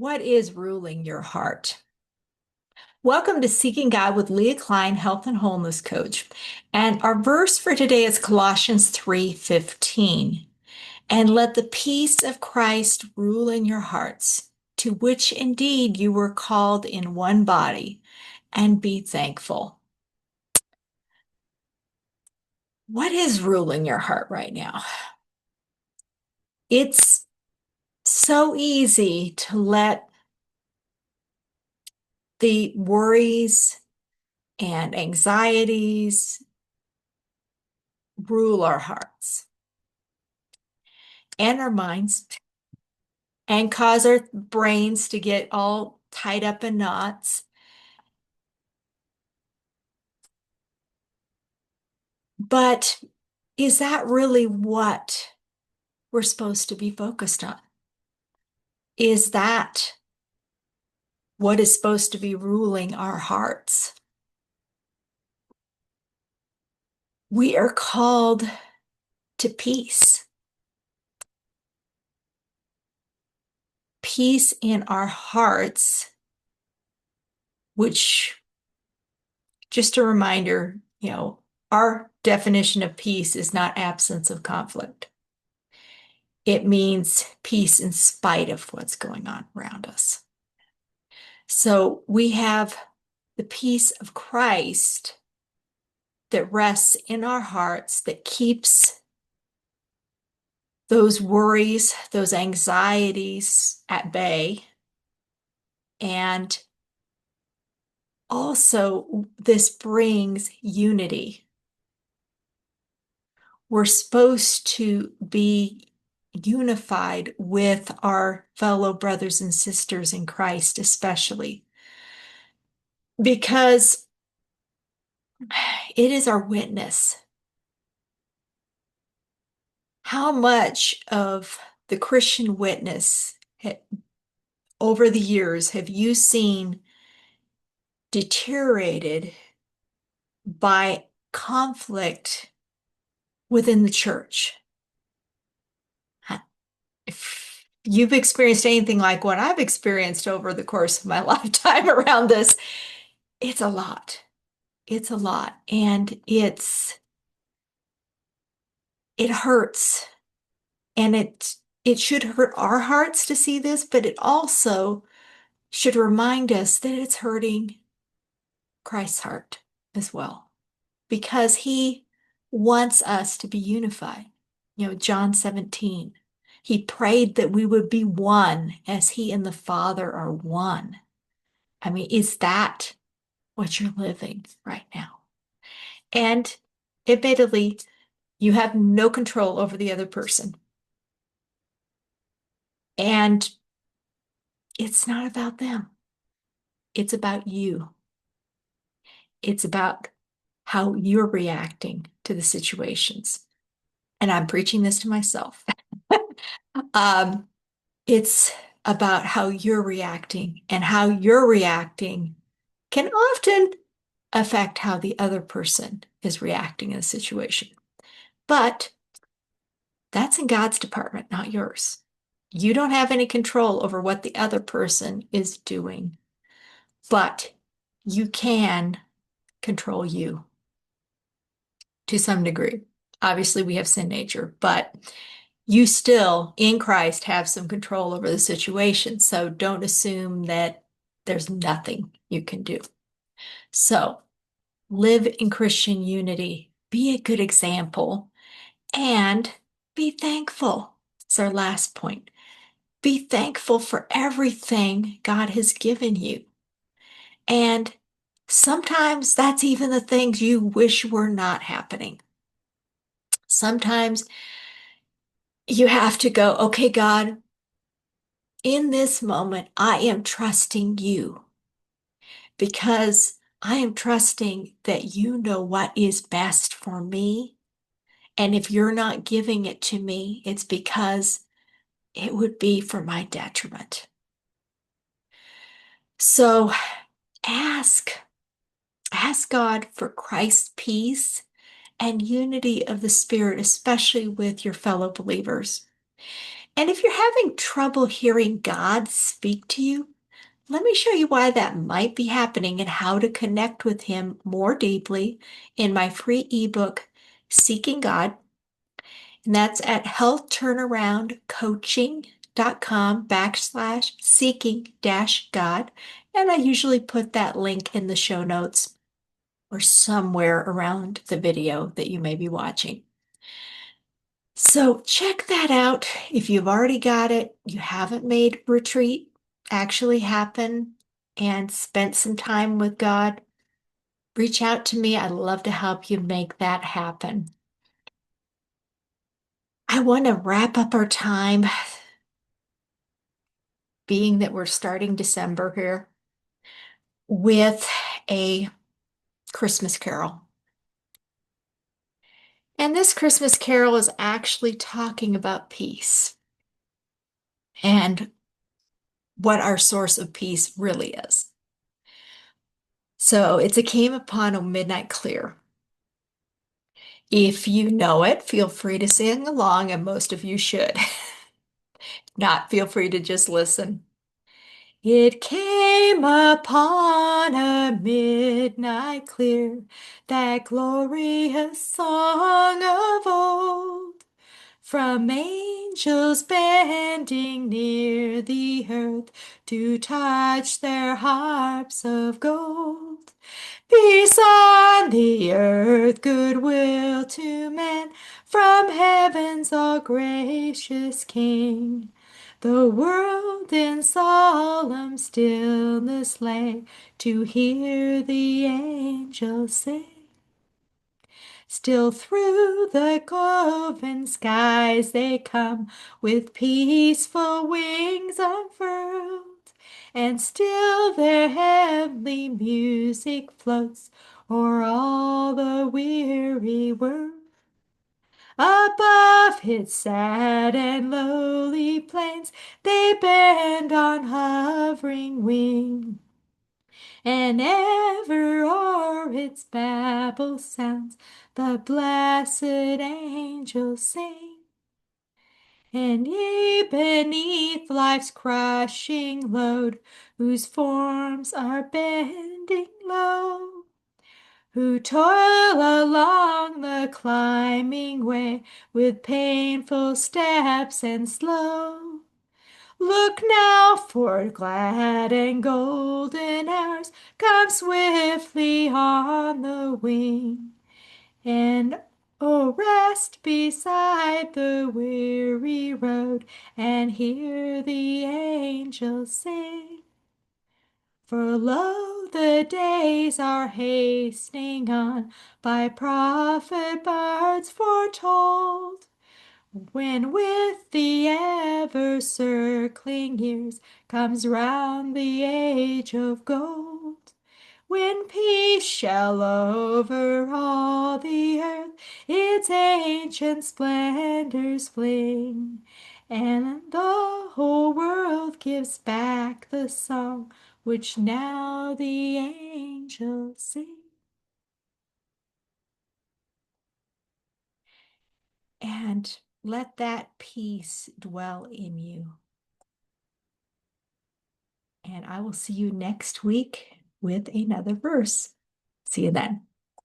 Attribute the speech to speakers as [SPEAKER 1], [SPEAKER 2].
[SPEAKER 1] What is ruling your heart? Welcome to Seeking God with Leah Klein, Health and Wholeness Coach. And our verse for today is Colossians 3:15. And let the peace of Christ rule in your hearts, to which indeed you were called in one body, and be thankful. What is ruling your heart right now? It's so easy to let the worries and anxieties rule our hearts and our minds and cause our brains to get all tied up in knots. But is that really what we're supposed to be focused on? Is that what is supposed to be ruling our hearts? We are called to peace. Peace in our hearts, which, just a reminder, our definition of peace is not absence of conflict. It means peace in spite of what's going on around us. So we have the peace of Christ that rests in our hearts, that keeps those worries, those anxieties at bay. And also, this brings unity. We're supposed to be unified with our fellow brothers and sisters in Christ, especially because it is our witness. How much of the Christian witness over the years have you seen deteriorated by conflict within the church? If you've experienced anything like what I've experienced over the course of my lifetime around this, it's a lot. It's a lot. And it hurts. And it should hurt our hearts to see this, but it also should remind us that it's hurting Christ's heart as well, because he wants us to be unified. John 17, he prayed that we would be one as he and the Father are one. I mean, is that what you're living right now? And admittedly, you have no control over the other person. And it's not about them. It's about you. It's about how you're reacting to the situations. And I'm preaching this to myself. um, it's about how you're reacting, and how you're reacting can often affect how the other person is reacting in a situation. But that's in God's department, not yours. You don't have any control over what the other person is doing, but you can control you to some degree. Obviously, we have sin nature, but you still, in Christ, have some control over the situation. So don't assume that there's nothing you can do. So live in Christian unity, be a good example, and be thankful. It's our last point. Be thankful for everything God has given you. And sometimes that's even the things you wish were not happening. Sometimes you have to go, okay, God, in this moment, I am trusting you, because I am trusting that you know what is best for me. And if you're not giving it to me, it's because it would be for my detriment. So ask, ask God for Christ's peace and unity of the Spirit, especially with your fellow believers. And if you're having trouble hearing God speak to you, let me show you why that might be happening and how to connect with Him more deeply in my free ebook, Seeking God. And that's at healthturnaroundcoaching.com/seeking God. And I usually put that link in the show notes or somewhere around the video that you may be watching. So check that out. If you've already got it, you haven't made retreat actually happen and spent some time with God, reach out to me. I'd love to help you make that happen. I want to wrap up our time, being that we're starting December here, with a Christmas carol. And this Christmas carol is actually talking about peace and what our source of peace really is. So it's a came upon a midnight clear. If you know it, feel free to sing along, and most of you should. Not, feel free to just listen. It came upon a midnight clear, that glorious song of old, from angels bending near the earth to touch their harps of gold. Peace on the earth, goodwill to men, from heaven's all gracious King. The world in solemn stillness lay to hear the angels sing. Still through the cloven skies they come, with peaceful wings unfurled, and still their heavenly music floats o'er all the weary world. Above its sad and lowly plains they bend on hovering wing, and ever o'er its babel sounds the blessed angels sing. And ye beneath life's crushing load, whose forms are bending low, who toil along the climbing way with painful steps and slow, look now, for glad and golden hours come swiftly on the wing. And oh, rest beside the weary road and hear the angels sing. For lo, the days are hastening on, by prophet bards foretold, when with the ever-circling years comes round the age of gold, when peace shall over all the earth its ancient splendors fling, and the whole world gives back the song which now the angels sing. And let that peace dwell in you. And I will see you next week with another verse. See you then.